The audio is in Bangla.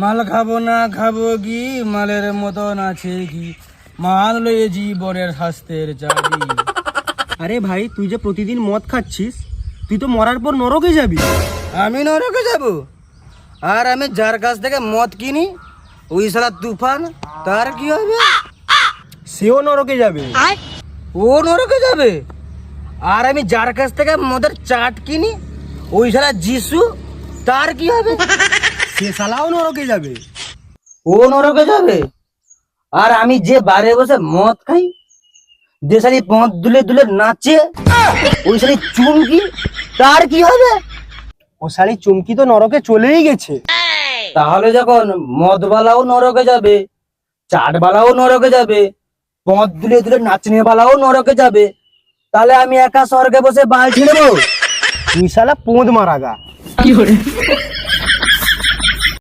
মাল খাবো না খাবো কি, মালের মতন আছে কি, মাল লয়ে জীবনের স্বাস্থ্যের চাবি। আরে ভাই, তুই যে প্রতিদিন মদ খাচ্ছিস, তুই তো মরার পর নরকে যাবি। আমি নরকে যাব? আর আমি যার কাছ থেকে মদ কিনি ওই শালা তুফান, তার কি হবে? সেও নরকে যাবে। ও নরকে যাবে। আর আমি যার কাছ থেকে মদের চাট কিনি ওই শালা যিশু, তার কি হবে? সে শালাও নরকে যাবে। ও নরকে যাবে। আর আমি যে বারে বসে মদ খাই, যে শালি পথ দুলে দুলে নাচে ওই শালি চুমকি, তার কি হবে? ও শালি চুমকি তো নরকে চলেই গেছে। তাহলে যখন মদবালাও নরকে যাবে, চাটবালাও নরকে যাবে, পথ দুলে দুলে নাচনে বালাও নরকে যাবে, তাহলে আমি একা স্বর্গে বসে বাল ছেড়ে দেবো? তুই শালা পোঁদ মারা গা।